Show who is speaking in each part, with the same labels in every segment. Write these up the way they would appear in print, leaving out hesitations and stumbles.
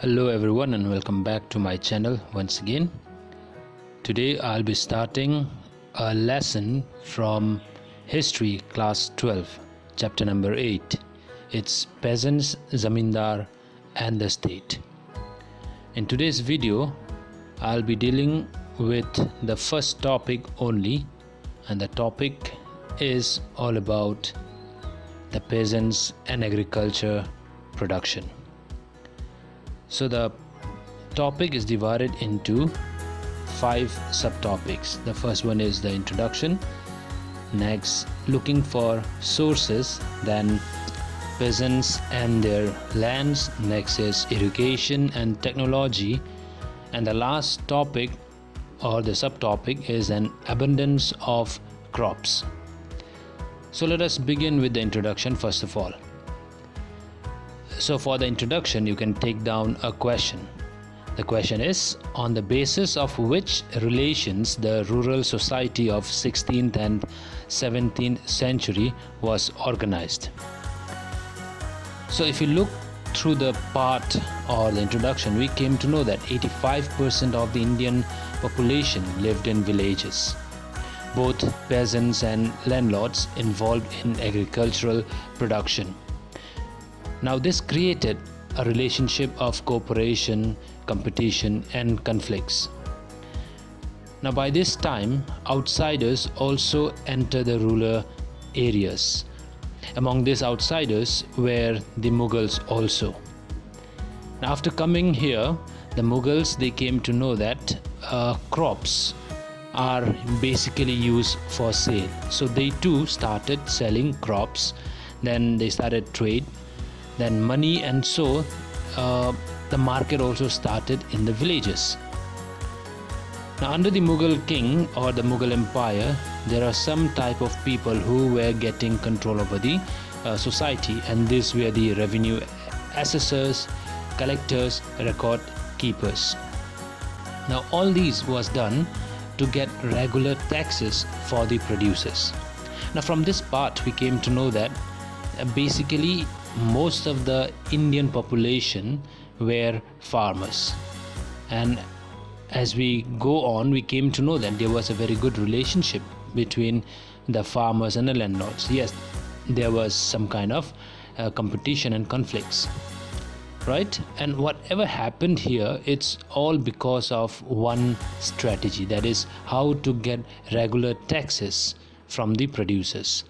Speaker 1: Hello everyone and welcome back to my channel once again. Today I'll be starting a lesson from History Class 12, Chapter number 8. It's Peasants, Zamindar and the State. In today's video, I'll be dealing with the first topic only, and the topic is all about the peasants and agriculture production. So the topic is divided into 5 subtopics. The first one is the introduction, next looking for sources, then peasants and their lands, next is irrigation and technology, and the last topic or the subtopic is an abundance of crops. So let us begin with the introduction first of all. So for the introduction, you can take down a question. The question is, on the basis of which relations the rural society of 16th and 17th century was organized? So if you look through the part or the introduction, we came to know that 85% of the Indian population lived in villages. Both peasants and landlords involved in agricultural production. Now this created a relationship of cooperation, competition and conflicts. Now by this time, outsiders also enter the rural areas. Among these outsiders were the Mughals also. Now after coming here, the Mughals, they came to know that crops are basically used for sale. So they too started selling crops, then they started trade, then money, and so the market also started in the villages. Now under the Mughal king or the Mughal empire, there are some type of people who were getting control over the society, and these were the revenue assessors, collectors, record keepers. Now all these was done to get regular taxes for the producers. Now from this part we came to know that basically most of the Indian population were farmers, and as we go on we came to know that there was a very good relationship between the farmers and the landlords. Yes, there was some kind of competition and conflicts, right? And whatever happened here, it's all because of one strategy, that is how to get regular taxes from the producers.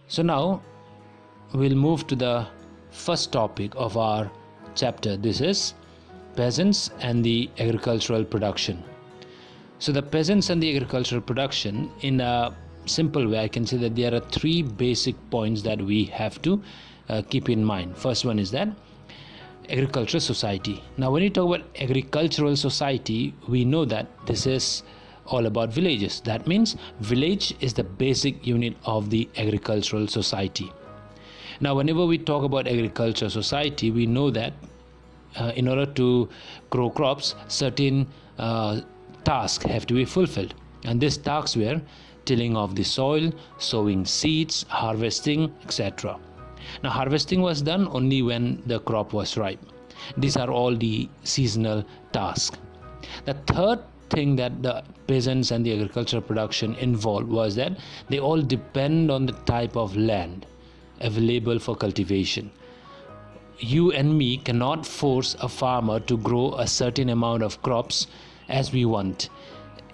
Speaker 1: So now we'll move to the first topic of our chapter. This is peasants and the agricultural production. So the peasants and the agricultural production, in a simple way I can say that there are 3 basic points that we have to keep in mind. First one is that agricultural society. Now when you talk about agricultural society, we know that this is all about villages. That means village is the basic unit of the agricultural society. Now whenever we talk about agriculture society, we know that in order to grow crops, certain tasks have to be fulfilled, and these tasks were tilling of the soil, sowing seeds, harvesting, etc. Now harvesting was done only when the crop was ripe. These are all the seasonal tasks. The third thing that the peasants and the agricultural production involved was that they all depend on the type of land available for cultivation. You and me cannot force a farmer to grow a certain amount of crops as we want.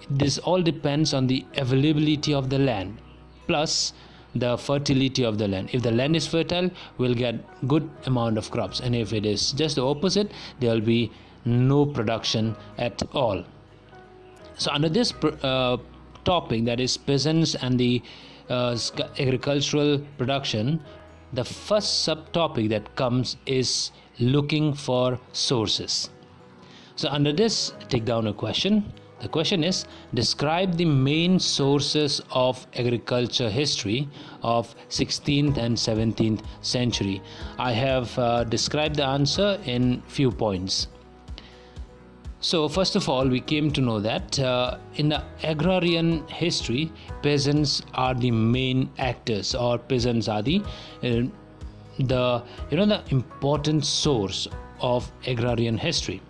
Speaker 1: This all depends on the availability of the land plus the fertility of the land. If the land is fertile, we'll get good amount of crops, and if it is just the opposite, there will be no production at all. So under this topic, that is peasants and the agricultural production, the first subtopic that comes is looking for sources. So under this, take down a question. The question is, describe the main sources of agriculture history of 16th and 17th century. I have described the answer in few points. So first of all, we came to know that in the agrarian history, peasants are the main actors, or peasants are the important source of agrarian history.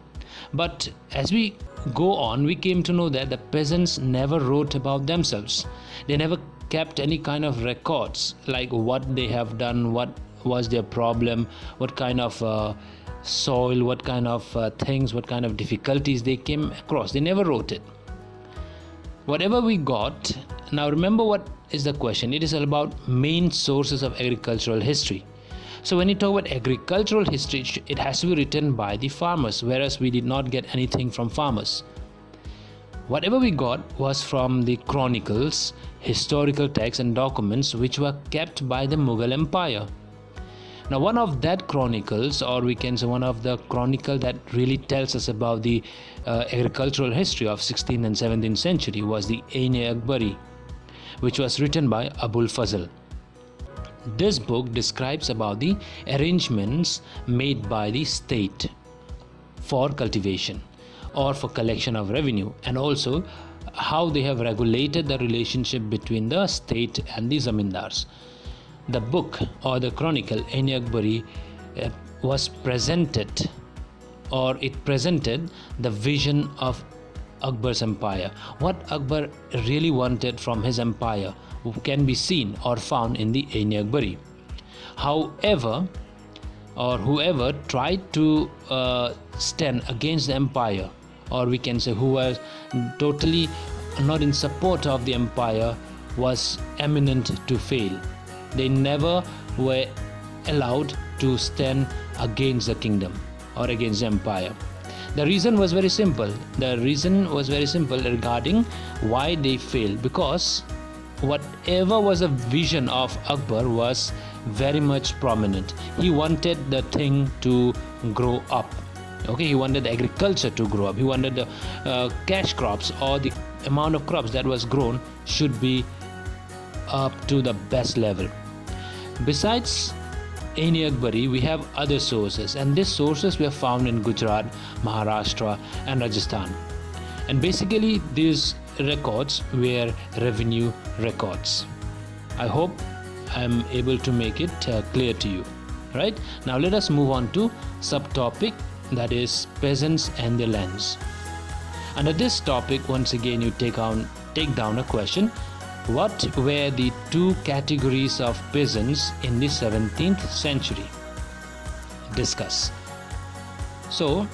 Speaker 1: But as we go on, we came to know that the peasants never wrote about themselves. They never kept any kind of records, like what they have done, what was their problem, what kind of soil, what kind of things, what kind of difficulties they came across. They never wrote it. Whatever we got, now remember what is the question. It is all about main sources of agricultural history. So when you talk about agricultural history, it has to be written by the farmers, whereas we did not get anything from farmers. Whatever we got was from the chronicles, historical texts and documents which were kept by the Mughal Empire. Now one of that chronicles, or we can say one of the chronicle that really tells us about the agricultural history of 16th and 17th century was the Ain-e-Akbari, which was written by Abul Fazl. This book describes about the arrangements made by the state for cultivation or for collection of revenue, and also how they have regulated the relationship between the state and the zamindars. The book or the chronicle Ain-e-Akbari was presented, or it presented the vision of Akbar's empire. What Akbar really wanted from his empire can be seen or found in the Ain-e-Akbari. However, or whoever tried to stand against the empire, or we can say who was totally not in support of the empire, was eminent to fail. They never were allowed to stand against the kingdom or against the empire. The reason was very simple. Regarding why they failed, because whatever was a vision of Akbar was very much prominent. He wanted the thing to grow up. Okay, he wanted the agriculture to grow up. He wanted the cash crops, or the amount of crops that was grown should be up to the best level. Besides Ain-e-Akbari, we have other sources, and these sources were found in Gujarat, Maharashtra and Rajasthan. And basically these records were revenue records. I hope I am able to make it clear to you. Right, now let us move on to subtopic, that is peasants and their lands. Under this topic, once again you take down a question. What were the two categories of peasants in the 17th century? Discuss. So,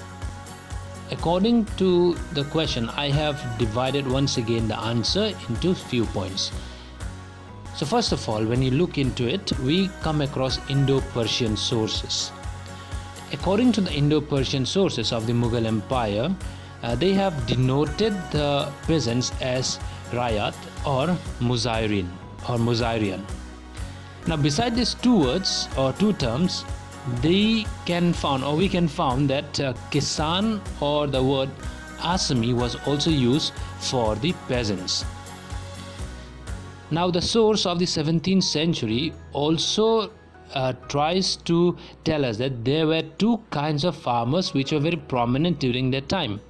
Speaker 1: according to the question, I have divided once again the answer into few points. So first of all, when you look into it, we come across Indo-Persian sources. According to the Indo-Persian sources of the Mughal Empire, they have denoted the peasants as Rayat or Muzairian. Now beside these two words or two terms, we can found that Kisan or the word Asami was also used for the peasants. Now the source of the 17th century also tries to tell us that there were two kinds of farmers which were very prominent during that time.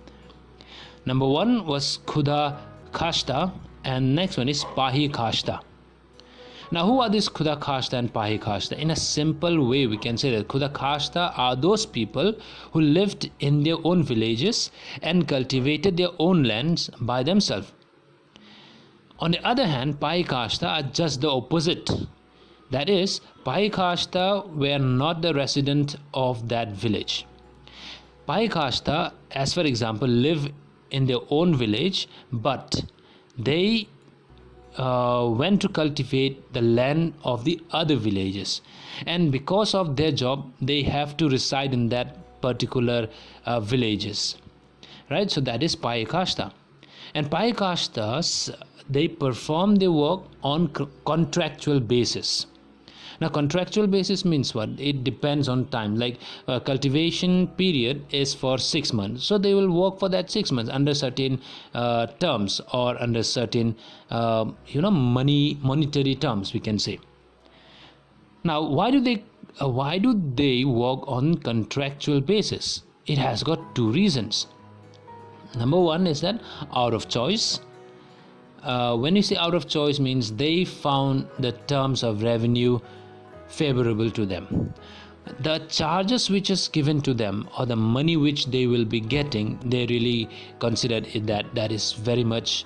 Speaker 1: Number one was Khuda Khashta, and next one is Pahi Khashta. Now who are these Khuda Khashta and Pahi Khashta? In a simple way, we can say that Khuda Khashta are those people who lived in their own villages and cultivated their own lands by themselves. On the other hand, Pahi Khashta are just the opposite. That is, Pahi Khashta were not the resident of that village. Pahi Khashta, as for example, live in their own village, but they went to cultivate the land of the other villages, and because of their job they have to reside in that particular villages, right? So that is Pahi Khashta. And Pahi Khashtas, they perform their work on contractual basis. Now contractual basis means what? It depends on time. Like cultivation period is for 6 months, so they will work for that 6 months under certain terms, or under certain monetary terms, we can say. Now why do they work on contractual basis? It has got two reasons. Number one is that out of choice. When you say out of choice, means they found the terms of revenue favorable to them. the charges which is given to them, or the money which they will be getting, they really considered it that is very much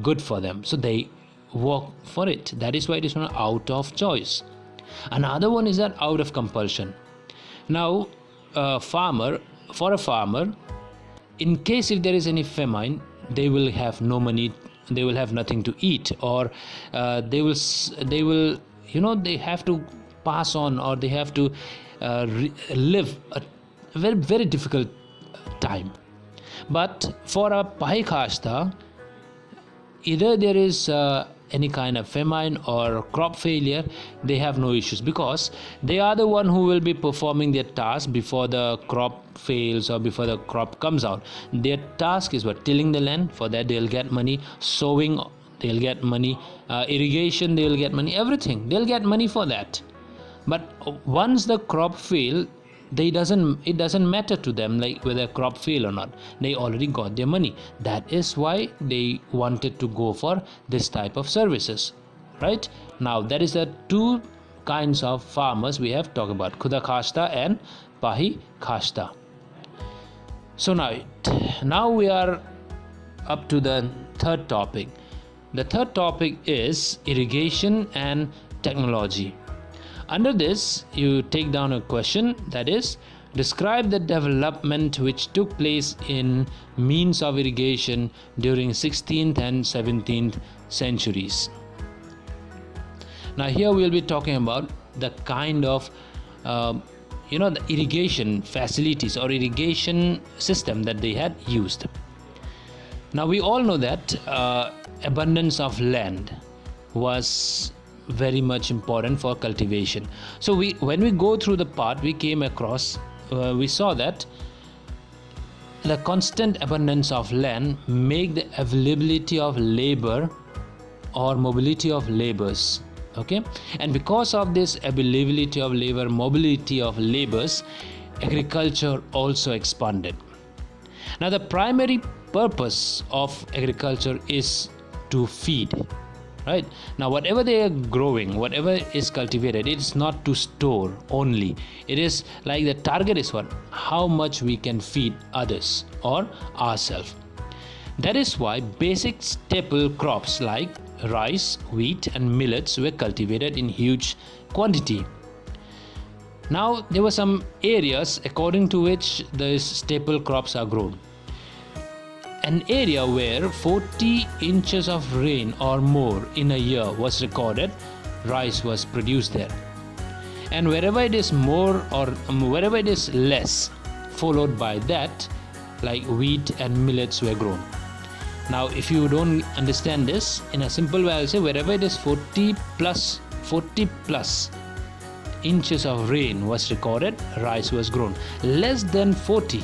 Speaker 1: good for them, so they work for it. That is why it is not out of choice. Another one is that out of compulsion. Now for a farmer, in case if there is any famine, they will have no money, they will have nothing to eat, or they will they have to pass on, or they have to live a very, very difficult time. But for a pahi kashta, either there is any kind of famine or crop failure, they have no issues, because they are the one who will be performing their task before the crop fails or before the crop comes out. Their task is what? Tilling the land. For that they'll get money. Sowing, they'll get money. Irrigation, they'll get money. Everything, they'll get money for that. But once the crop fail, it doesn't matter to them like whether crop fail or not. They already got their money. That is why they wanted to go for this type of services, right? Now that is the two kinds of farmers we have talked about: khuda khasta and pahi khasta. So now we are up to the third topic. The third topic is irrigation and technology. Under this, you take down a question, that is, describe the development which took place in means of irrigation during 16th and 17th centuries. Now here we will be talking about the kind of the irrigation facilities or irrigation system that they had used. Now we all know that abundance of land was very much important for cultivation. So when we go through the part, we came across, we saw that the constant abundance of land make the availability of labor or mobility of labors. Okay, and because of this availability of labor, mobility of labors, agriculture also expanded. Now the primary purpose of agriculture is to feed. Right? Now whatever they are growing, whatever is cultivated, it is not to store only. It is like the target is what? How much we can feed others or ourselves. That is why basic staple crops like rice, wheat and millets were cultivated in huge quantity. Now there were some areas according to which these staple crops are grown. An area where 40 inches of rain or more in a year was recorded, rice was produced there. And wherever it is more or wherever it is less, followed by that, like wheat and millets were grown. Now if you don't understand this, in a simple way I'll say wherever it is 40 plus inches of rain was recorded, rice was grown. Less than 40,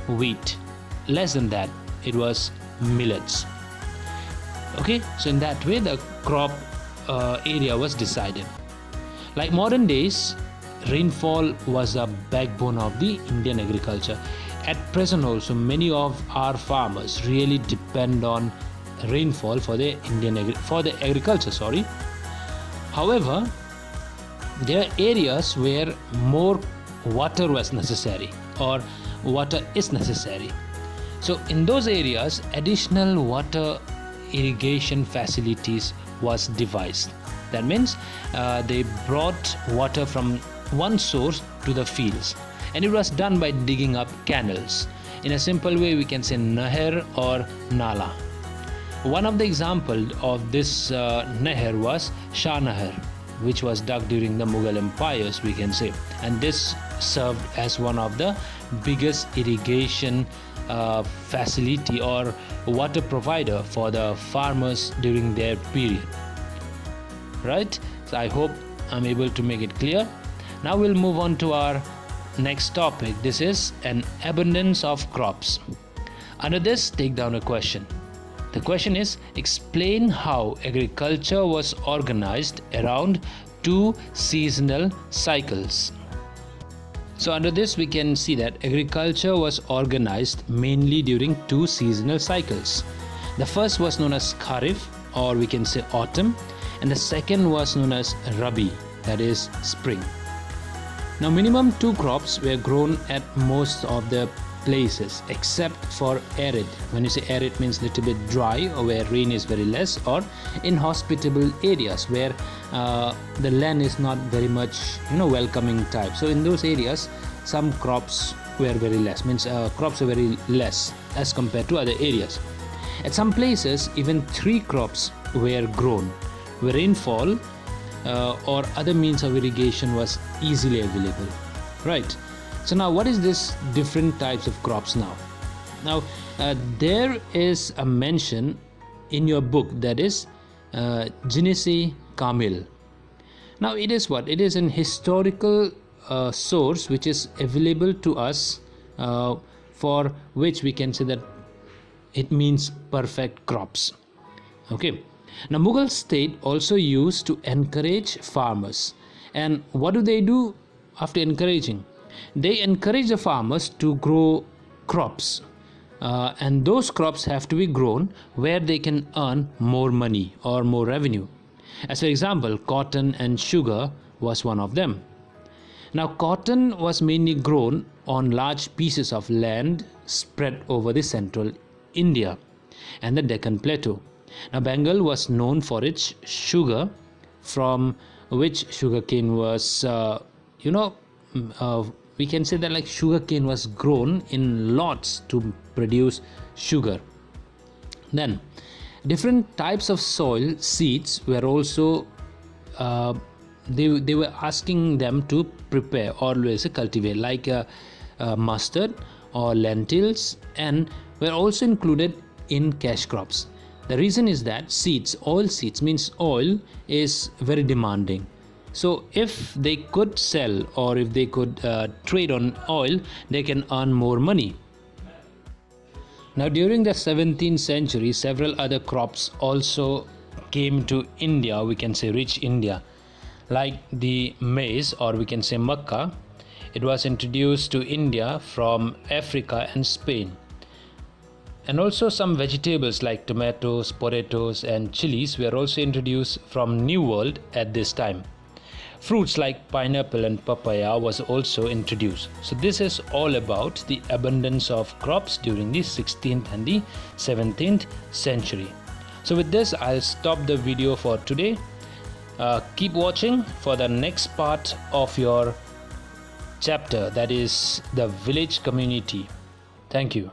Speaker 1: wheat. Less than that, it was millets. Okay, so in that way the crop area was decided. Like modern days, rainfall was a backbone of the Indian agriculture. At present also, many of our farmers really depend on rainfall for the agriculture. However, there are areas where more water was necessary or water is necessary. So in those areas, additional water irrigation facilities was devised. That means they brought water from one source to the fields, and it was done by digging up canals. In a simple way, we can say nahar or nala. One of the examples of this nahar was Shah Nahar, which was dug during the Mughal empires, we can say, and this served as one of the biggest irrigation facility or water provider for the farmers during their period. Right? So I hope I'm able to make it clear. Now we'll move on to our next topic. This is an abundance of crops. Under this, take down a question. The question is, explain how agriculture was organized around two seasonal cycles. So under this we can see that agriculture was organized mainly during two seasonal cycles. The first was known as Kharif, or we can say autumn, and the second was known as Rabi, that is spring. Now minimum 2 crops were grown at most of the places except for arid. When you say arid, means little bit dry or where rain is very less, or inhospitable areas where the land is not very much welcoming type. So in those areas some crops were very less, means crops were very less as compared to other areas. At some places even 3 crops were grown where rainfall or other means of irrigation was easily available, right? So now what is this different types of crops now? Now there is a mention in your book, that is Genesi Kamil. Now it is what? It is an historical source which is available to us, for which we can say that it means perfect crops. Okay. Now Mughal state also used to encourage farmers, and what do they do after encouraging? They encourage the farmers to grow crops, and those crops have to be grown where they can earn more money or more revenue. As for example, cotton and sugar was one of them. Now cotton was mainly grown on large pieces of land spread over the central India and the Deccan Plateau. Now Bengal was known for its sugar, from which sugarcane was we can say that like sugarcane was grown in lots to produce sugar. Then different types of soil seeds were also they were asking them to prepare, always cultivate, like mustard or lentils, and were also included in cash crops. The reason is that oil seeds, means oil is very demanding. So if they could sell or if they could trade on oil, they can earn more money. Now during the 17th century, several other crops also came to India, we can say rich India, like the maize, or we can say makkah. It was introduced to India from Africa and Spain. And also some vegetables like tomatoes, potatoes and chilies were also introduced from New World at this time. Fruits like pineapple and papaya was also introduced. So this is all about the abundance of crops during the 16th and the 17th century. So with this, I'll stop the video for today. Keep watching for the next part of your chapter, that is the village community. Thank you.